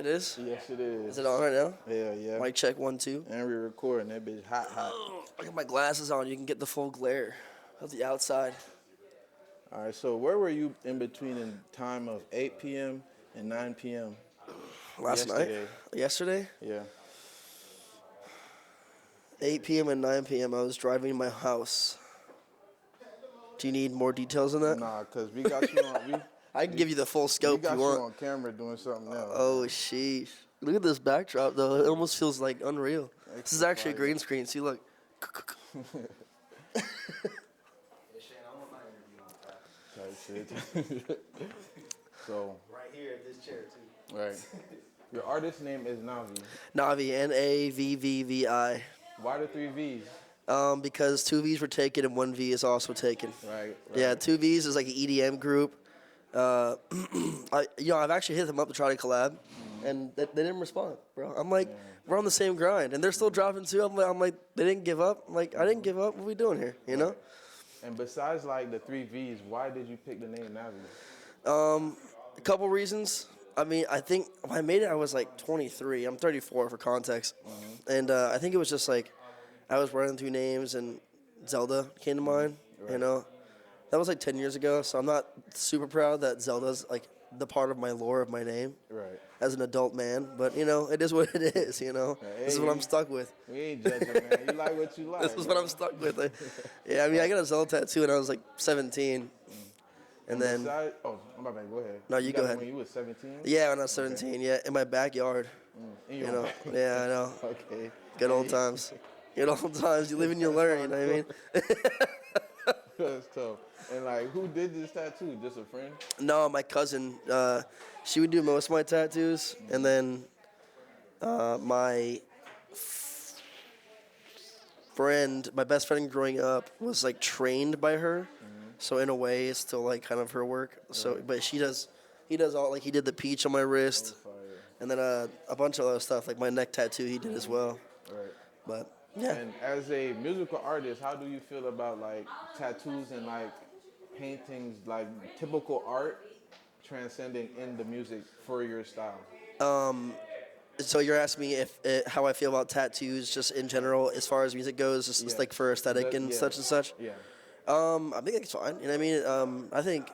It is? Yes, it is. Is it on right now? Hell yeah. Mic check 1, 2. And we're recording. That bitch hot. I got my glasses on. You can get the full glare of the outside. All right, so where were you in between in time of 8 p.m. and 9 p.m.? Last night? Yesterday? Yeah. 8 p.m. and 9 p.m. I was driving to my house. Do you need more details on that? Nah, because we got you on. I can give you the full scope if you want. We got you on camera doing something else. Oh, sheesh. Look at this backdrop, though. It almost feels like unreal. This is actually a green screen. See, look. So right here at this chair, too. Right. Your artist name is Navvi. Navvi, Navvvi. Why the 3 V's? Because 2 V's were taken and 1 V is also taken. Right. Yeah, 2 V's is like an EDM group. I've actually hit them up to try to collab, and they didn't respond, bro. I'm like, we're on the same grind, and they're still dropping too. I'm like, they didn't give up. I'm like, I didn't give up. What are we doing here? You know? And besides like the 3 V's, why did you pick the name Navvi? A couple reasons. I mean, I think when I made it, I was like 23. I'm 34 for context, and I think it was just like I was running through names, and Zelda came to mind. Right. You know. That was like 10 years ago, so I'm not super proud that Zelda's like the part of my lore of my name. Right. As an adult man, but you know, it is what it is, you know. Hey, this is what I'm stuck with. We ain't judging, man. You like what you like. This is what I'm stuck with. Yeah, I mean, I got a Zelda tattoo when I was like 17. And then besides, my bad, go ahead. No, you go ahead. When you was 17? Yeah, when I was 17, yeah, in my backyard. In You your know. Yeah, I know. Okay. Good old times. Good old times. You live and you learn, you know what I mean? That's tough. And like, who did this tattoo? Just a friend? No, my cousin. She would do most of my tattoos, and then my friend, my best friend growing up, was like trained by her. So in a way, it's still like kind of her work. So, but he does all, like he did the peach on my wrist, and then a bunch of other stuff like my neck tattoo he did as well. Right. But yeah. And as a musical artist, how do you feel about like tattoos and like paintings, like typical art, transcending in the music for your style? So you're asking me if how I feel about tattoos, just in general, as far as music goes, just like for aesthetic and such and such. Yeah. I think it's fine. You know what I mean? I think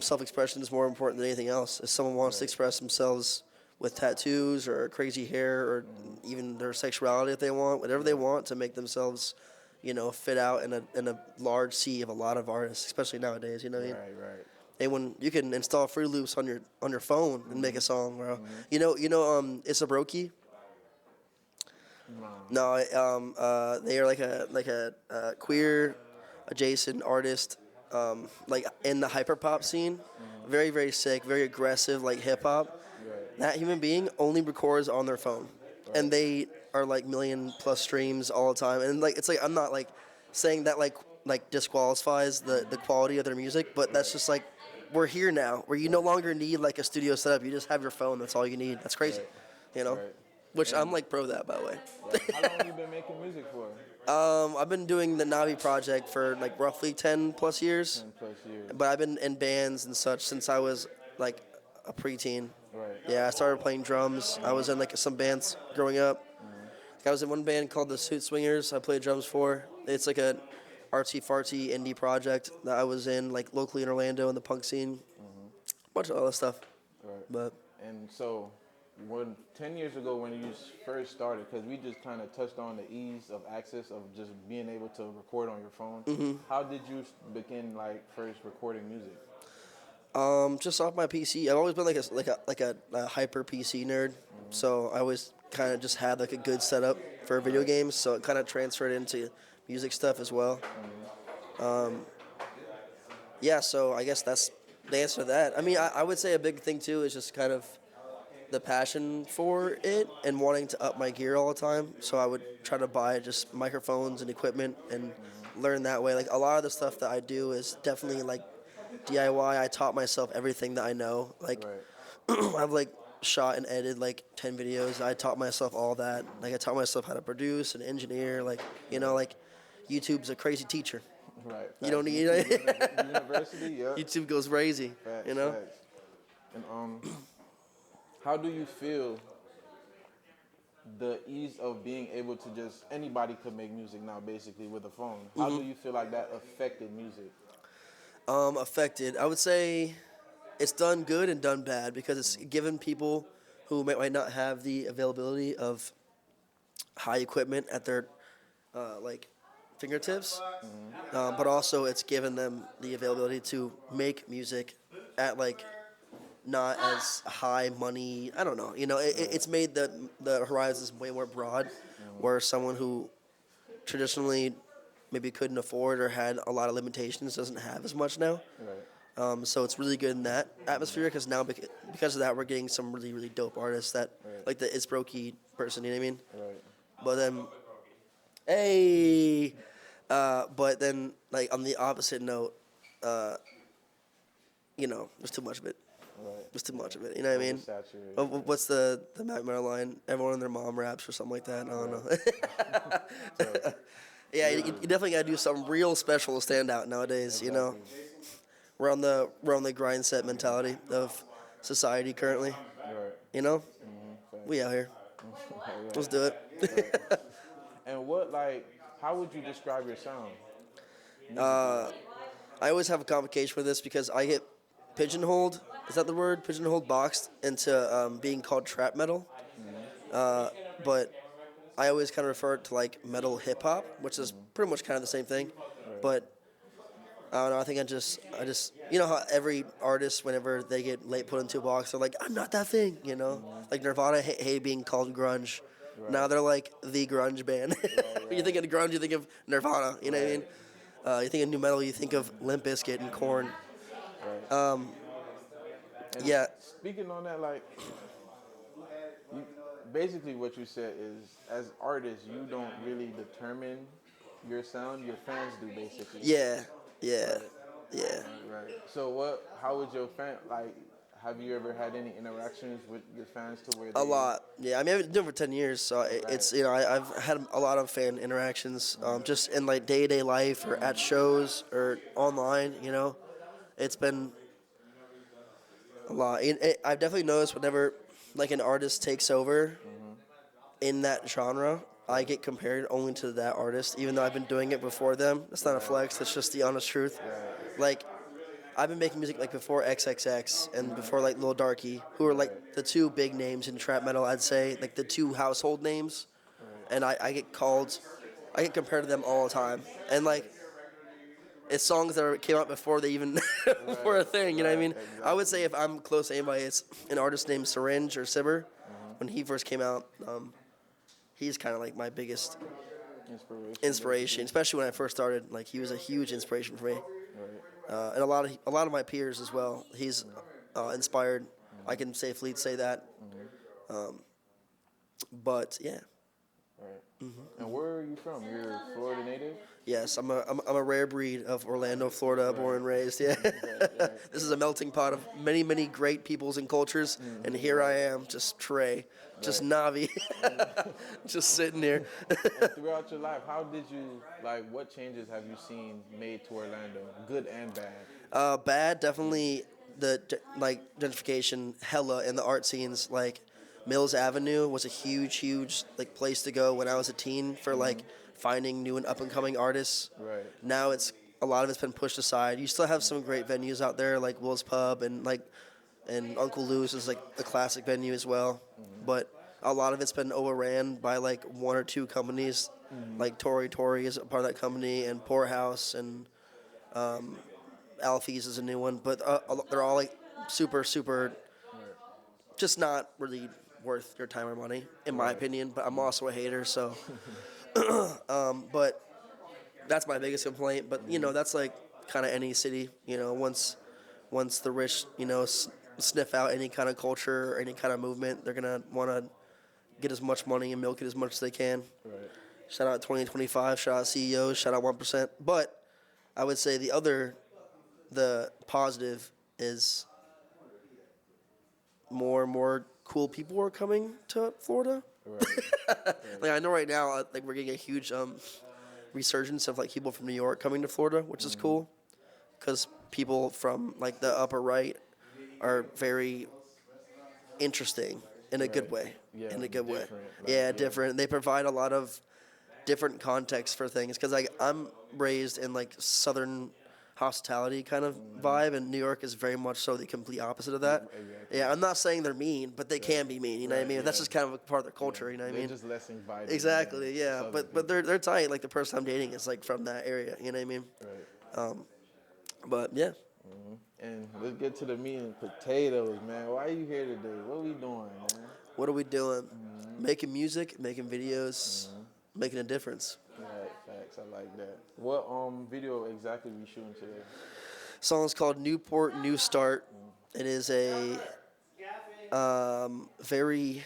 self-expression is more important than anything else. If someone wants to express themselves with tattoos or crazy hair or even their sexuality if they want, whatever they want to make themselves, you know, fit out in a large sea of a lot of artists, especially nowadays, you know what I mean? Right. And when you can install Fruity Loops on your phone and make a song, bro. You know, It's a Brokey. No, they are like a queer adjacent artist, like in the hyperpop scene. Very, very sick, very aggressive, like hip hop. Right. That human being only records on their phone, and they are like 1 million+ streams all the time. And like it's like I'm not like saying that like disqualifies the quality of their music, but that's just like we're here now, where you no longer need like a studio setup. You just have your phone. That's all you need. That's crazy, you know. Right. Which I'm like pro that, by the way. Right. How long have you been making music for? I've been doing the Navvi project for like roughly 10+ years. 10+ years. But I've been in bands and such since I was like a preteen. Right. Yeah, I started playing drums. I was in like some bands growing up. I was in one band called the Suit Swingers. I played drums for. It's like a artsy fartsy indie project that I was in like locally in Orlando in the punk scene. A bunch of other stuff. Right. But and so, 10 years ago when you first started, because we just kind of touched on the ease of access of just being able to record on your phone. How did you begin like first recording music? Just off my PC. I've always been like a hyper PC nerd, so I always kind of just had like a good setup for video games. So it kind of transferred into music stuff as well. Yeah, so I guess that's the answer to that. I mean, I would say a big thing too is just kind of the passion for it and wanting to up my gear all the time. So I would try to buy just microphones and equipment and learn that way. Like a lot of the stuff that I do is definitely like DIY. I taught myself everything that I know. Like I've like shot and edited like 10 videos. I taught myself all that. Like I taught myself how to produce and engineer. Like, you know, like YouTube's a crazy teacher. Right. You don't need university. Yeah. YouTube goes crazy. Facts, you know. Facts. And how do you feel the ease of being able to just anybody could make music now basically with a phone? How do you feel like that affected music? Affected. I would say it's done good and done bad because it's given people who might not have the availability of high equipment at their like fingertips, but also it's given them the availability to make music at like not as high money. I don't know. You know, it's made the horizons way more broad, where someone who traditionally maybe couldn't afford or had a lot of limitations doesn't have as much now. Right. So it's really good in that atmosphere because now because of that we're getting some really really dope artists that Right. like the Isbroki person. You know what I mean? Right. But then, hey, but then like on the opposite note, there's too much of it. Right. There's too much of it. You know what I mean? Oversaturated. What's the Mac Miller line? Everyone and their mom raps or something like that. I don't know. So, Yeah, you definitely gotta do something real special to stand out nowadays. You know, exactly. we're on the grind set mentality of society currently. Right. You know, Facts. we out here. Yeah. Let's do it. And how would you describe your sound? I always have a complication with this because I get pigeonholed. Is that the word? Pigeonholed, boxed into being called trap metal. But I always kind of refer to like metal hip hop, which is pretty much kind of the same thing. But I don't know. I think you know how every artist, whenever they get late put into a box, they're like, I'm not that thing, you know? Like Nirvana hate being called grunge. Now they're like the grunge band. You think of grunge, you think of Nirvana, you know what I mean? You think of new metal, you think of Limp Bizkit and Korn. Right. And Yeah, speaking on that, like, you, basically what you said is, as artists, you don't really determine your sound. Your fans do, basically. yeah, yeah, Right. yeah. Right. So how would your fan, like, have you ever had any interactions with your fans to where A they, lot. Yeah, I mean, I've been doing it for 10 years, so it's, I've had a lot of fan interactions just in like day to day life or at shows or online, you know? It's been a lot. I've definitely noticed whenever like an artist takes over in that genre, I get compared only to that artist, even though I've been doing it before them. That's not a flex, that's just the honest truth. Like, I've been making music like before XXX and before like Lil Darky, who are like the two big names in trap metal, I'd say, like the two household names. And I I get compared to them all the time. And like, it's songs that came out before they even were a thing, you know what I mean? I would say if I'm close to anybody, it's an artist named Syringe or Sibber. When he first came out, he's kind of like my biggest inspiration, especially when I first started. Like, he was a huge inspiration for me. And a lot of my peers as well. He's inspired. I can safely say that. But yeah, right. And where are you from? You're a Florida native? yes, I'm a rare breed of Orlando, Florida, born and raised. Yeah, this is a melting pot of many many great peoples and cultures, and here I am, just Trey, just Navi, just sitting here. And throughout your life, how did you, like, what changes have you seen made to Orlando, good and bad? Bad, definitely like gentrification, hella in the art scenes. Like Mills Avenue was a huge like place to go when I was a teen for like finding new and up and coming artists. Right. Now it's a lot of it's been pushed aside. You still have some great venues out there like Will's Pub and Uncle Lou's is like a classic venue as well. But a lot of it's been overran by like one or two companies. Like Tori is a part of that company, and Poorhouse and Alfie's is a new one, but they're all like super, just not really worth your time or money, in my opinion. But I'm also a hater, so. But that's my biggest complaint. But that's like kind of any city. Once the rich, sniff out any kind of culture or any kind of movement, they're gonna want to get as much money and milk it as much as they can. Right. Shout out 2025. Shout out CEOs. Shout out 1%. But I would say the positive is more and more cool people are coming to Florida. Right. Like I know right now, like we're getting a huge resurgence of like people from New York coming to Florida, which is cool, because people from like the upper right are very interesting in a good way. Yeah, In a good way. different, like, Yeah, yeah. different. They provide a lot of different context for things because like I'm raised in like southern hospitality kind of vibe, and New York is very much so the complete opposite of that. Exactly. Yeah, I'm not saying they're mean, but they can be mean. You know what I Right, mean? That's yeah. just kind of a part of their culture. You know what I They're mean? just less invited. Exactly. than Yeah, Southern but they're tight. Like the person I'm dating is like from that area. You know what I mean? people. Right. But yeah. And let's get to the meat and potatoes, man. Why are you here today? What we doing, man? What are we doing? Making music, making videos, making a difference. Right, facts. I like that. What video exactly we shooting today? Song's called Newport New Start. It is a very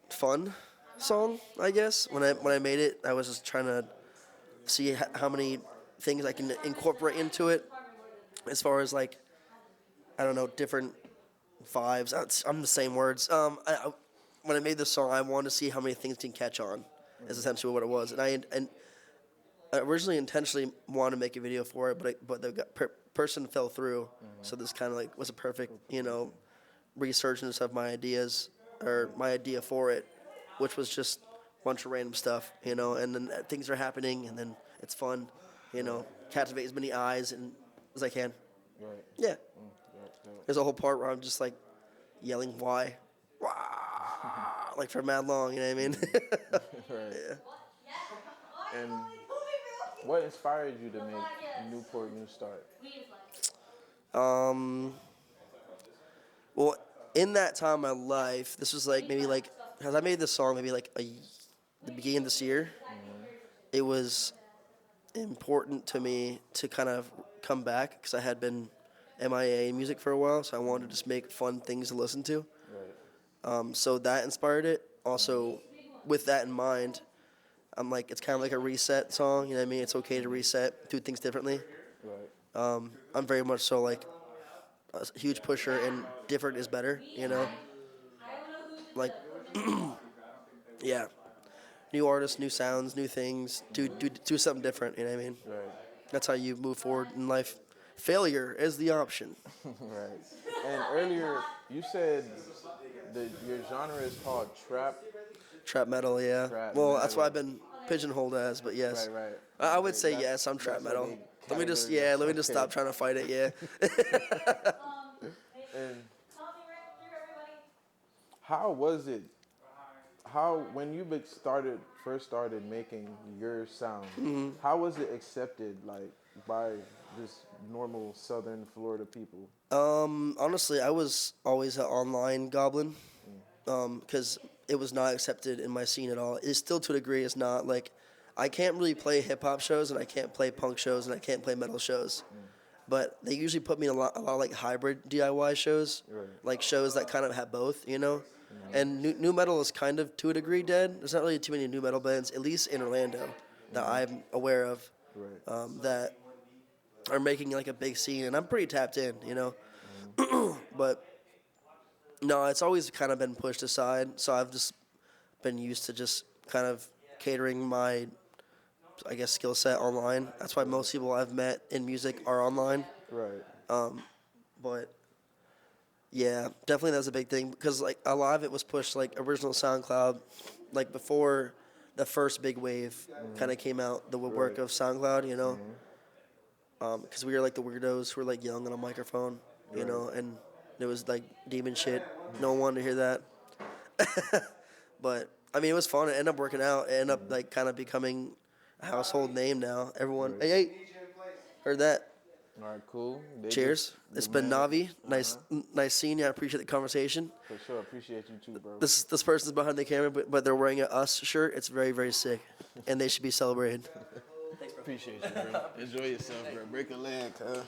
fun song, I guess. When I made it, I was just trying to see how many things I can incorporate into it, as far as like I don't know, different vibes. I'm the same words. When I made this song, I wanted to see how many things can catch on. Is essentially what it was, and I originally intentionally wanted to make a video for it, but the person fell through, so this kind of like was a perfect resurgence of my ideas or my idea for it, which was just a bunch of random stuff, and then things are happening, and then it's fun, captivate as many eyes as I can. Right. Yeah. Dope, dope. There's a whole part where I'm just like yelling why, wah, like for mad long, you know what I mean? Right. Yeah. And what inspired you to make Newport New Start? Well, in that time of my life, this was like maybe like, because I made this song maybe like the beginning of this year. It was important to me to kind of come back because I had been MIA in music for a while, so I wanted to just make fun things to listen to. Right. So that inspired it. Also, with that in mind, I'm like, it's kind of like a reset song, you know what I mean? It's okay to reset, do things differently. Right. I'm very much so like a huge pusher, and different is better, Like, yeah, new artists, new sounds, new things, do something different, you know what I mean? Right. That's how you move forward in life. Failure is the option. Right. And earlier you said that your genre is called trap. Trap metal, yeah. Trap Well, that's what metal. I've been pigeonholed as, but yes. Right, right. I would say That's- yes, I'm trap that's what metal. they Let me just categorize- stop okay. trying to fight it, yeah. And how was it? How when you first started making your sound? Mm-hmm. How was it accepted, like by just normal Southern Florida people? Honestly, I was always an online goblin, because it was not accepted in my scene at all. It still, to a degree, is not. Like, I can't really play hip hop shows, and I can't play punk shows, and I can't play metal shows. But they usually put me in a lot of like hybrid DIY shows, Right. like shows that kind of have both. And new metal is kind of, to a degree, dead. There's not really too many new metal bands, at least in Orlando, that I'm aware of, Right. that are making like a big scene, and I'm pretty tapped in. But no, it's always kind of been pushed aside, so I've just been used to just kind of catering my, I guess, skill set online. That's why most people I've met in music are online. Right. But yeah, definitely that's a big thing because like a lot of it was pushed like original SoundCloud, like before the first big wave kind of came out, the woodwork of SoundCloud. Because we were like the weirdos who were like yelling on a microphone, and it was like demon shit. No one wanted to hear that. But I mean, it was fun. It ended up working out. It ended up like kind of becoming a household name now. Everyone, hey, heard that? All right. Cool. They Cheers. just- It's the been man- Navi. Nice seeing you. I appreciate the conversation. For sure. Appreciate you too, bro. This person's behind the camera, but they're wearing a Us shirt. It's very, very sick, and they should be celebrated. Appreciate you, bro. Enjoy yourself, bro. Break a leg, huh?